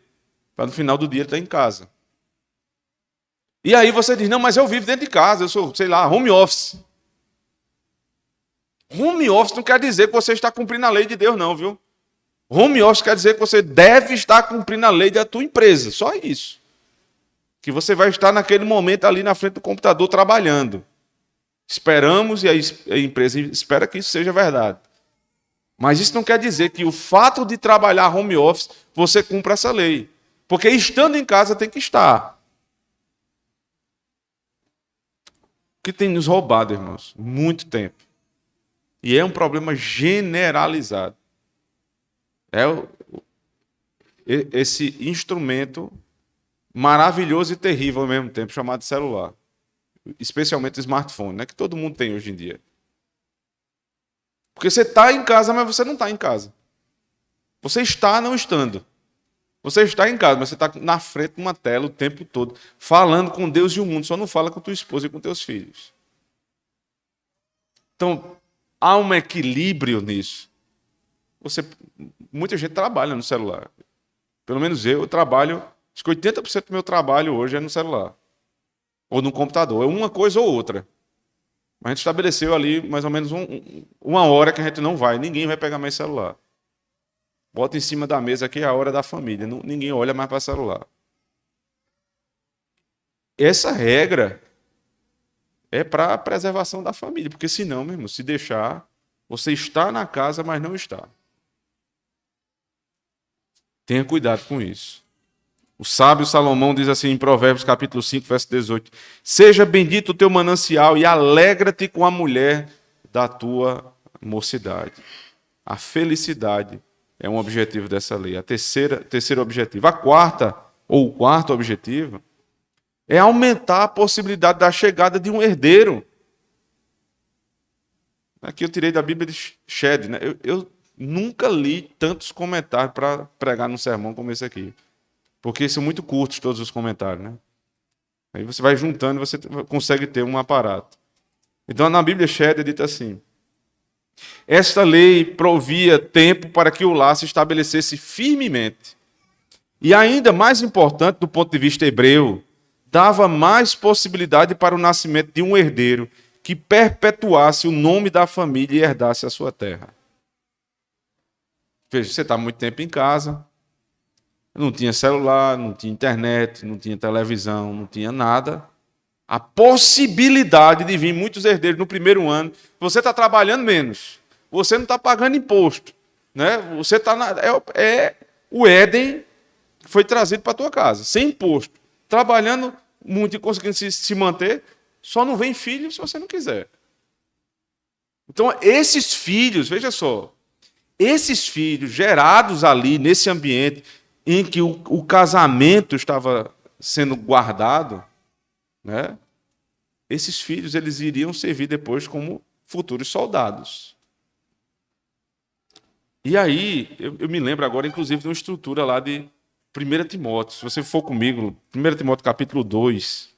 Para no final do dia ele estar em casa. E aí você diz, não, mas eu vivo dentro de casa, eu sou, sei lá, home office. Home office não quer dizer que você está cumprindo a lei de Deus, não, viu? Home office quer dizer que você deve estar cumprindo a lei da tua empresa, só isso. Que você vai estar naquele momento ali na frente do computador trabalhando. Esperamos e a empresa espera que isso seja verdade. Mas isso não quer dizer que o fato de trabalhar home office você cumpra essa lei. Porque estando em casa tem que estar. O que tem nos roubado, irmãos? Muito tempo. E é um problema generalizado. É esse instrumento maravilhoso e terrível ao mesmo tempo, chamado celular. Especialmente o smartphone, né? Que todo mundo tem hoje em dia. Porque você está em casa, mas você não está em casa. Você está não estando. Você está em casa, mas você está na frente de uma tela o tempo todo, falando com Deus e o mundo. Só não fala com tua esposa e com teus filhos. Então, há um equilíbrio nisso. Muita gente trabalha no celular. Pelo menos eu trabalho, acho que 80% do meu trabalho hoje é no celular. Ou no computador. É uma coisa ou outra. Mas a gente estabeleceu ali mais ou menos uma hora que a gente não vai. Ninguém vai pegar mais celular. Bota em cima da mesa aqui a hora da família. Ninguém olha mais para o celular. Essa regra é para a preservação da família. Porque senão, meu irmão, se deixar, você está na casa, mas não está. Tenha cuidado com isso. O sábio Salomão diz assim em Provérbios capítulo 5, verso 18: seja bendito o teu manancial e alegra-te com a mulher da tua mocidade. A felicidade é um objetivo dessa lei. Terceiro objetivo. A quarta, ou o quarto objetivo, é aumentar a possibilidade da chegada de um herdeiro. Aqui eu tirei da Bíblia de Shed, né? Eu nunca li tantos comentários para pregar num sermão como esse aqui. Porque são muito curtos todos os comentários, né? Aí você vai juntando e você consegue ter um aparato. Então, na Bíblia Shed é dito assim: esta lei provia tempo para que o lar se estabelecesse firmemente. E ainda mais importante do ponto de vista hebreu, dava mais possibilidade para o nascimento de um herdeiro que perpetuasse o nome da família e herdasse a sua terra. Veja, você está muito tempo em casa, não tinha celular, não tinha internet, não tinha televisão, não tinha nada. A possibilidade de vir muitos herdeiros no primeiro ano, você está trabalhando menos, você não está pagando imposto, né? Você está o Éden que foi trazido para a tua casa, sem imposto, trabalhando muito e conseguindo se manter, só não vem filho se você não quiser. Então, esses filhos, veja só, esses filhos gerados ali nesse ambiente em que o casamento estava sendo guardado, né? Esses filhos eles iriam servir depois como futuros soldados. E aí, eu me lembro agora, inclusive, de uma estrutura lá de 1 Timóteo. Se você for comigo, 1 Timóteo capítulo 2.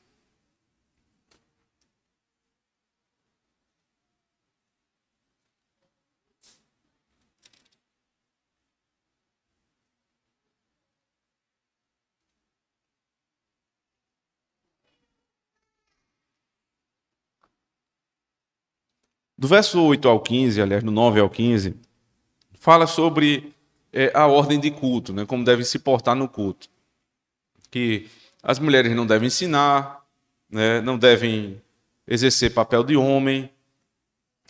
Do verso 8 ao 15, aliás, do 9 ao 15, fala sobre a ordem de culto, né, como devem se portar no culto. Que as mulheres não devem ensinar, né, não devem exercer papel de homem.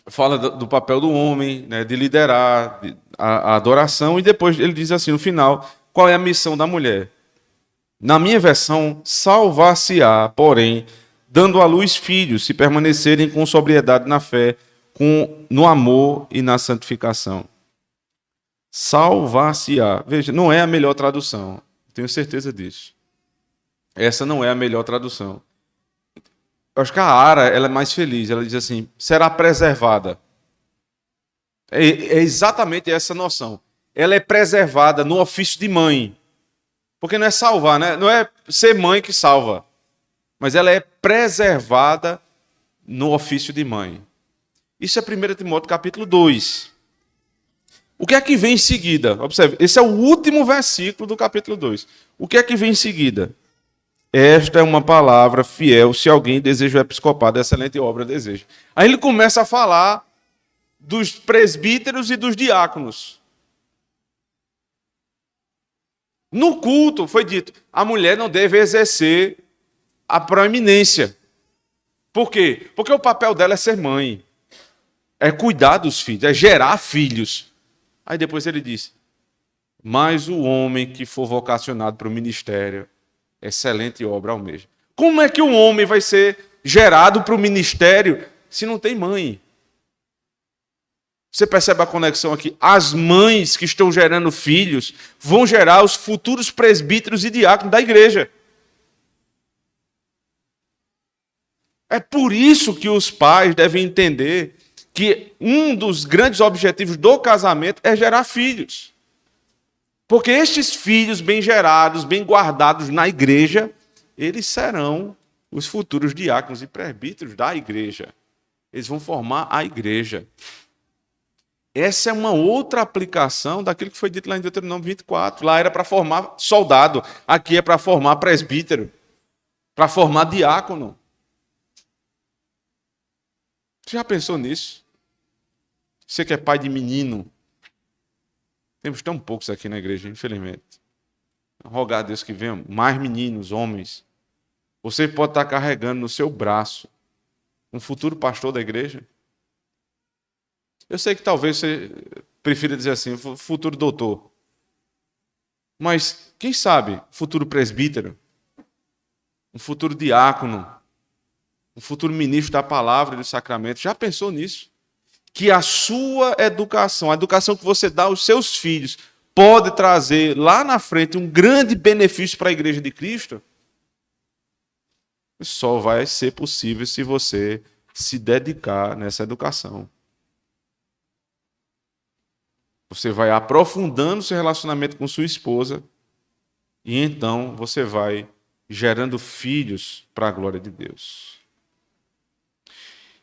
Fala do papel do homem, né, de liderar a adoração, e depois ele diz assim, no final, qual é a missão da mulher. Na minha versão, salvar-se-á, porém, dando à luz filhos, se permanecerem com sobriedade na fé, no amor e na santificação. Salvar-se-á. Veja, não é a melhor tradução. tenho certeza disso. Essa não é a melhor tradução. Eu acho que a Ara ela é mais feliz. Ela diz assim: será preservada. É exatamente essa noção. Ela é preservada no ofício de mãe. Porque não é salvar, né? Não é ser mãe que salva. Mas ela é preservada no ofício de mãe. Isso é 1 Timóteo capítulo 2. O que é que vem em seguida? Observe, esse é o último versículo do capítulo 2. O que é que vem em seguida? Esta é uma palavra fiel, se alguém deseja o episcopado, excelente obra deseja. Aí ele começa a falar dos presbíteros e dos diáconos. No culto foi dito, a mulher não deve exercer a proeminência. Por quê? Porque o papel dela é ser mãe, é cuidar dos filhos, é gerar filhos. Aí depois ele diz, mas o homem que for vocacionado para o ministério, excelente obra almeja. Como é que um homem vai ser gerado para o ministério se não tem mãe? Você percebe a conexão aqui? As mães que estão gerando filhos vão gerar os futuros presbíteros e diáconos da igreja. É por isso que os pais devem entender que um dos grandes objetivos do casamento é gerar filhos. Porque estes filhos bem gerados, bem guardados na igreja, eles serão os futuros diáconos e presbíteros da igreja. Eles vão formar a igreja. Essa é uma outra aplicação daquilo que foi dito lá em Deuteronômio 24. Lá era para formar soldado, aqui é para formar presbítero, para formar diácono. Você já pensou nisso? Você que é pai de menino. Temos tão poucos aqui na igreja, infelizmente. Rogar a Deus que venham mais meninos, homens. Você pode estar carregando no seu braço um futuro pastor da igreja. Eu sei que talvez você prefira dizer assim, futuro doutor. Mas, quem sabe, futuro presbítero, um futuro diácono, um futuro ministro da palavra e do sacramento. Já pensou nisso? Que a sua educação, a educação que você dá aos seus filhos, pode trazer lá na frente um grande benefício para a igreja de Cristo? Só vai ser possível se você se dedicar nessa educação. Você vai aprofundando seu relacionamento com sua esposa e então você vai gerando filhos para a glória de Deus.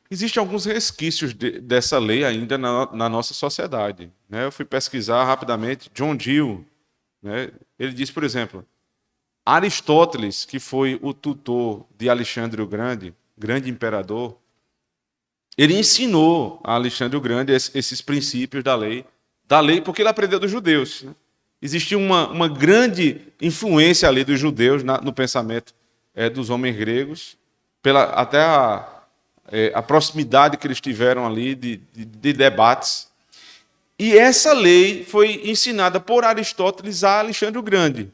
Existem alguns resquícios dessa lei ainda na nossa sociedade. Eu fui pesquisar rapidamente. John Gill, ele diz, por exemplo, Aristóteles, que foi o tutor de Alexandre o Grande, grande imperador, ele ensinou a Alexandre o Grande esses princípios da lei porque ele aprendeu dos judeus. Existia uma grande influência ali dos judeus no pensamento dos homens gregos, até a proximidade que eles tiveram ali de debates. E essa lei foi ensinada por Aristóteles a Alexandre o Grande.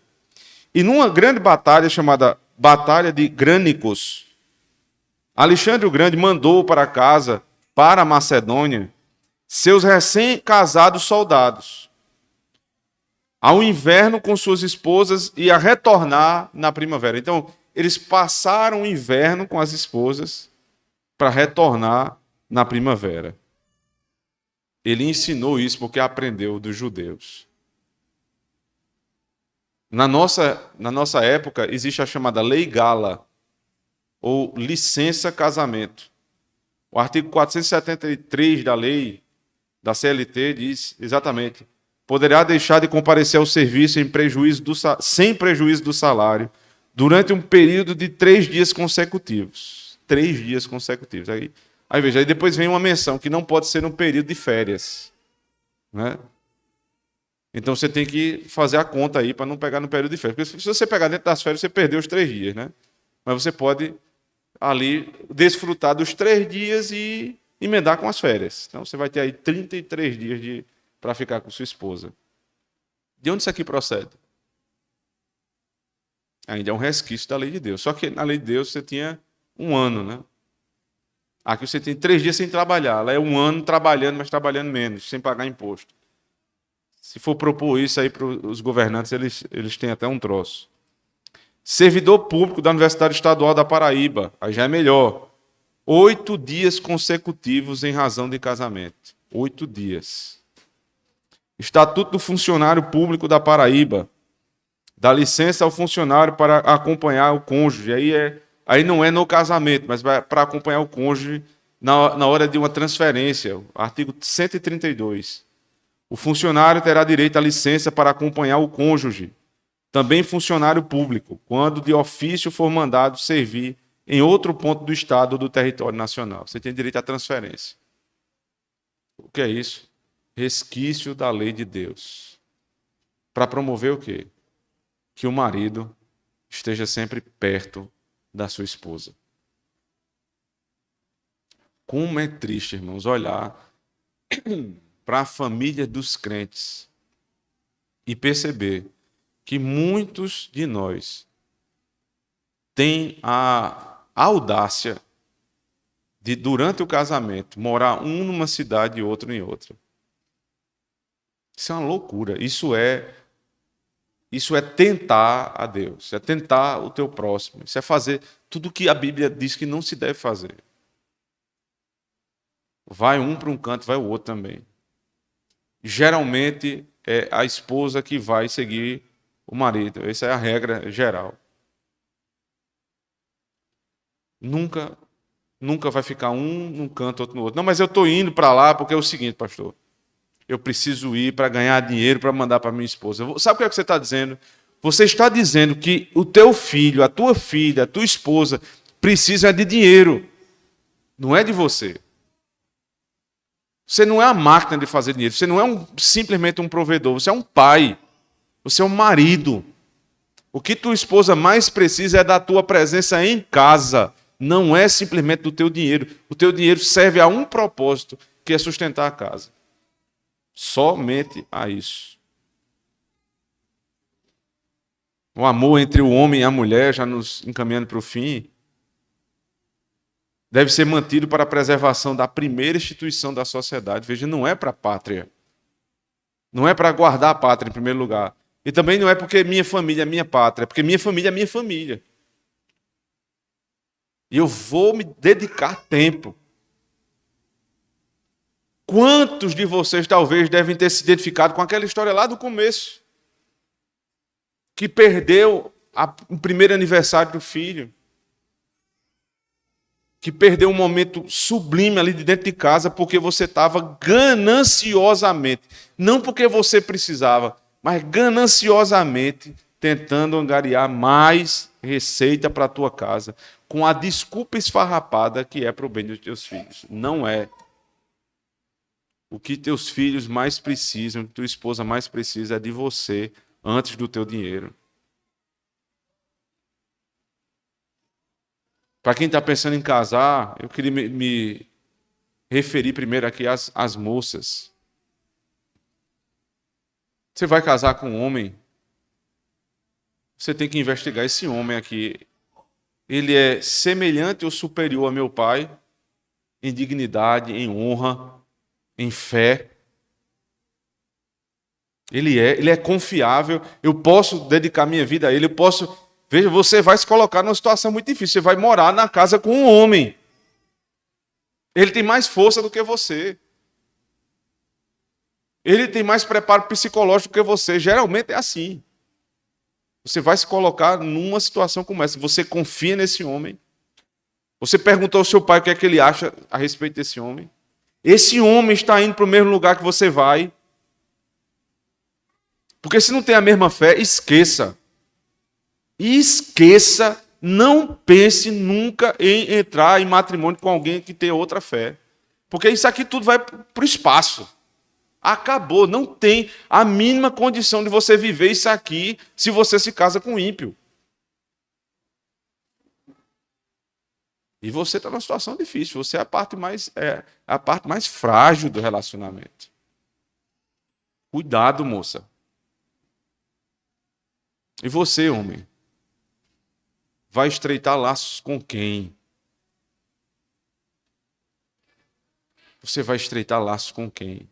E numa grande batalha chamada Batalha de Grânicos, Alexandre o Grande mandou para casa, para a Macedônia, seus recém-casados soldados, ao inverno com suas esposas e a retornar na primavera. Então, eles passaram o inverno com as esposas para retornar na primavera. Ele ensinou isso porque aprendeu dos judeus. Na nossa época, existe a chamada Lei Gala, ou licença casamento. O artigo 473 da lei da CLT diz exatamente: poderá deixar de comparecer ao serviço sem prejuízo do salário durante um período de 3 dias consecutivos. 3 dias consecutivos. Aí veja, aí depois vem uma menção que não pode ser no período de férias. Então você tem que fazer a conta aí para não pegar no período de férias. Porque se você pegar dentro das férias, você perdeu os 3 dias. Mas você pode ali desfrutar dos 3 dias e emendar com as férias. Então você vai ter aí 33 dias para ficar com sua esposa. De onde isso aqui procede? Ainda é um resquício da lei de Deus. Só que na lei de Deus você tinha 1 ano. Aqui você tem 3 dias sem trabalhar. Lá é 1 ano trabalhando, mas trabalhando menos, sem pagar imposto. Se for propor isso aí para os governantes, eles têm até um troço. Servidor público da Universidade Estadual da Paraíba, aí já é melhor. 8 dias consecutivos em razão de casamento. 8 dias. Estatuto do Funcionário Público da Paraíba. Dá licença ao funcionário para acompanhar o cônjuge. Aí não é no casamento, mas para acompanhar o cônjuge na hora de uma transferência. Artigo 132. O funcionário terá direito à licença para acompanhar o cônjuge, também funcionário público, quando de ofício for mandado servir em outro ponto do Estado ou do território nacional. Você tem direito à transferência. O que é isso? Resquício da lei de Deus. Para promover o quê? Que o marido esteja sempre perto da sua esposa. Como é triste, irmãos, olhar para a família dos crentes e perceber que muitos de nós têm a audácia de, durante o casamento, morar um numa cidade e outro em outra. Isso é uma loucura. Isso é tentar a Deus, é tentar o teu próximo. Isso é fazer tudo o que a Bíblia diz que não se deve fazer. Vai um para um canto, vai o outro também. Geralmente é a esposa que vai seguir o marido. Essa é a regra geral. Nunca vai ficar um num canto, outro no outro. Não, mas eu estou indo para lá porque é o seguinte, pastor. Eu preciso ir para ganhar dinheiro para mandar para minha esposa. Sabe o que é que você está dizendo? Você está dizendo que o teu filho, a tua filha, a tua esposa precisa de dinheiro. Não é de você. Você não é a máquina de fazer dinheiro. Você não é simplesmente um provedor. Você é um pai. Você é um marido. O que tua esposa mais precisa é da tua presença em casa. Não é simplesmente do teu dinheiro. O teu dinheiro serve a um propósito, que é sustentar a casa. Somente a isso. O amor entre o homem e a mulher, já nos encaminhando para o fim, deve ser mantido para a preservação da primeira instituição da sociedade. Veja, não é para a pátria. Não é para guardar a pátria em primeiro lugar. E também não é porque minha família é minha pátria, é porque minha família é minha família. E eu vou me dedicar tempo. Quantos de vocês talvez devem ter se identificado com aquela história lá do começo? Que perdeu o primeiro aniversário do filho. Que perdeu um momento sublime ali de dentro de casa porque você estava gananciosamente, não porque você precisava, mas gananciosamente tentando angariar mais receita para a tua casa, com a desculpa esfarrapada que é para o bem dos teus filhos. Não é. O que teus filhos mais precisam, o que tua esposa mais precisa é de você antes do teu dinheiro. Para quem está pensando em casar, eu queria me referir primeiro aqui às moças. Você vai casar com um homem, você tem que investigar esse homem aqui. Ele é semelhante ou superior a meu pai em dignidade, em honra, em fé. Ele é confiável, eu posso dedicar minha vida a ele, eu posso... Veja, você vai se colocar numa situação muito difícil, você vai morar na casa com um homem. Ele tem mais força do que você. Ele tem mais preparo psicológico do que você. Geralmente é assim. Você vai se colocar numa situação como essa. Você confia nesse homem. Você perguntou ao seu pai o que é que ele acha a respeito desse homem. Esse homem está indo para o mesmo lugar que você vai. Porque se não tem a mesma fé, esqueça. Esqueça, não pense nunca em entrar em matrimônio com alguém que tem outra fé. Porque isso aqui tudo vai para o espaço. Acabou, não tem a mínima condição de você viver isso aqui se você se casa com um ímpio. E você está numa situação difícil, você é a parte mais frágil do relacionamento. Cuidado, moça. E você, homem? Vai estreitar laços com quem? Você vai estreitar laços com quem?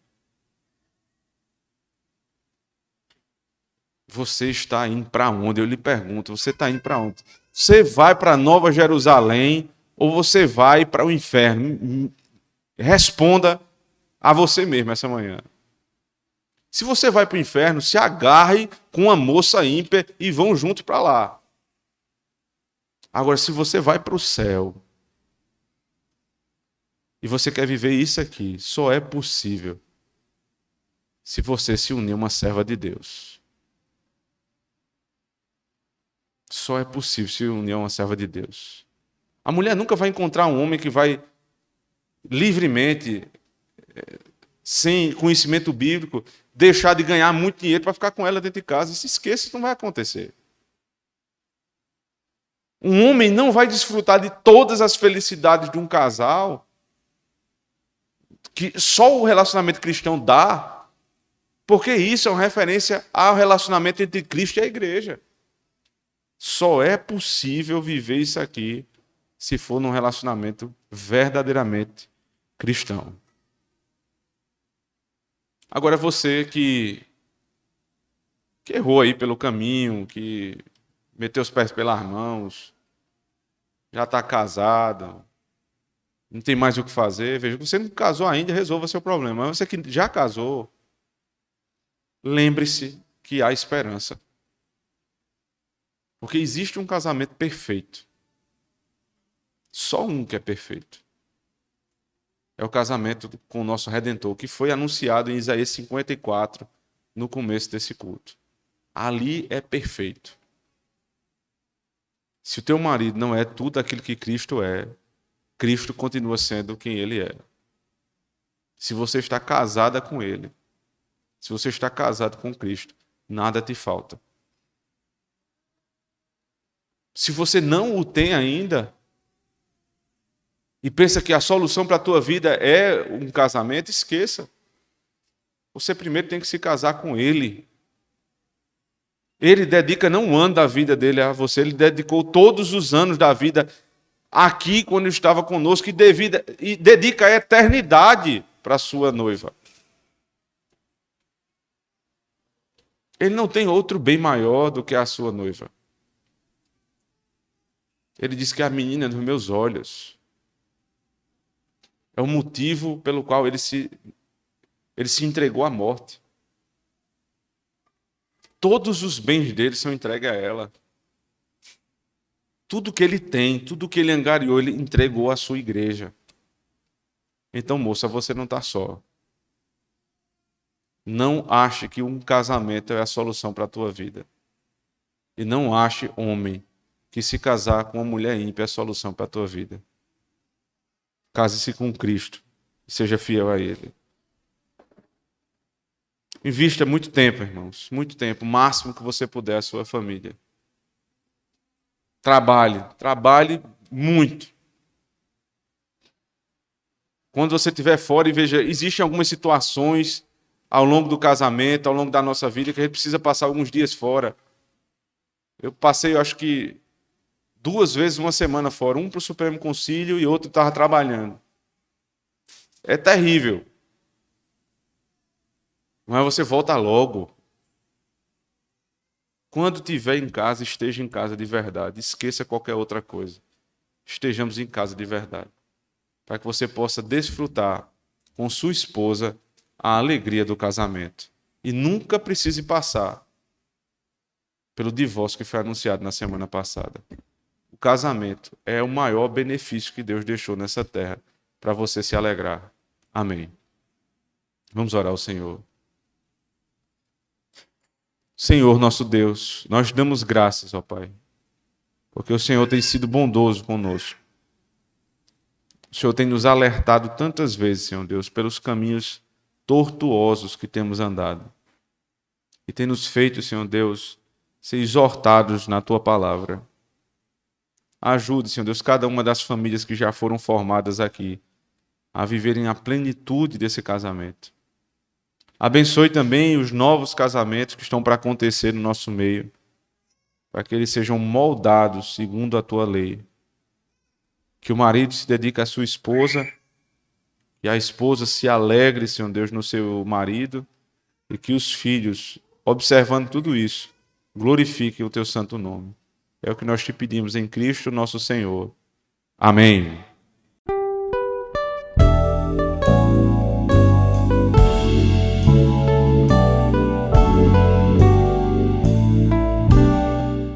Você está indo para onde? Eu lhe pergunto, você está indo para onde? Você vai para Nova Jerusalém ou você vai para o inferno? Responda a você mesmo essa manhã. Se você vai para o inferno, se agarre com uma moça ímpia e vão junto para lá. Agora, se você vai para o céu e você quer viver isso aqui, só é possível se você se unir a uma serva de Deus. Só é possível se unir a uma serva de Deus. A mulher nunca vai encontrar um homem que vai livremente, sem conhecimento bíblico, deixar de ganhar muito dinheiro para ficar com ela dentro de casa. Se esqueça, isso não vai acontecer. Um homem não vai desfrutar de todas as felicidades de um casal que só o relacionamento cristão dá, porque isso é uma referência ao relacionamento entre Cristo e a igreja. Só é possível viver isso aqui se for num relacionamento verdadeiramente cristão. Agora você que errou aí pelo caminho, que meteu os pés pelas mãos, já está casado, não tem mais o que fazer, veja, você não casou ainda, resolva seu problema. Mas você que já casou, lembre-se que há esperança. Porque existe um casamento perfeito. Só um que é perfeito. É o casamento com o nosso Redentor, que foi anunciado em Isaías 54, no começo desse culto. Ali é perfeito. Se o teu marido não é tudo aquilo que Cristo é, Cristo continua sendo quem ele é. Se você está casada com ele, se você está casado com Cristo, nada te falta. Se você não o tem ainda, e pensa que a solução para a tua vida é um casamento, esqueça. Você primeiro tem que se casar com ele. Ele dedica não um ano da vida dele a você, ele dedicou todos os anos da vida aqui, quando estava conosco, e dedica a eternidade para a sua noiva. Ele não tem outro bem maior do que a sua noiva. Ele diz que a menina é dos meus olhos. É o motivo pelo qual ele se entregou à morte. Todos os bens dele são entregues a ela. Tudo que ele tem, tudo que ele angariou, ele entregou à sua igreja. Então, moça, você não está só. Não ache que um casamento é a solução para a tua vida. E não ache, homem, que se casar com uma mulher ímpia é a solução para a tua vida. Case-se com Cristo e seja fiel a Ele. Invista muito tempo, irmãos, muito tempo, o máximo que você puder a sua família. Trabalhe muito. Quando você estiver fora e veja, existem algumas situações ao longo do casamento, ao longo da nossa vida, que a gente precisa passar alguns dias fora. Eu passei, acho que 2 vezes uma semana fora, um para o Supremo Concílio e outro estava trabalhando. É terrível. Mas você volta logo. Quando estiver em casa, esteja em casa de verdade. Esqueça qualquer outra coisa. Estejamos em casa de verdade. Para que você possa desfrutar com sua esposa a alegria do casamento. E nunca precise passar pelo divórcio que foi anunciado na semana passada. O casamento é o maior benefício que Deus deixou nessa terra para você se alegrar. Amém. Vamos orar ao Senhor. Senhor, nosso Deus, nós damos graças, ó Pai, porque o Senhor tem sido bondoso conosco. O Senhor tem nos alertado tantas vezes, Senhor Deus, pelos caminhos tortuosos que temos andado. E tem nos feito, Senhor Deus, ser exortados na Tua palavra. Ajude, Senhor Deus, cada uma das famílias que já foram formadas aqui a viverem a plenitude desse casamento. Abençoe também os novos casamentos que estão para acontecer no nosso meio, para que eles sejam moldados segundo a Tua lei. Que o marido se dedique à sua esposa e a esposa se alegre, Senhor Deus, no seu marido, e que os filhos, observando tudo isso, glorifique o teu santo nome. É o que nós te pedimos em Cristo, nosso Senhor. Amém.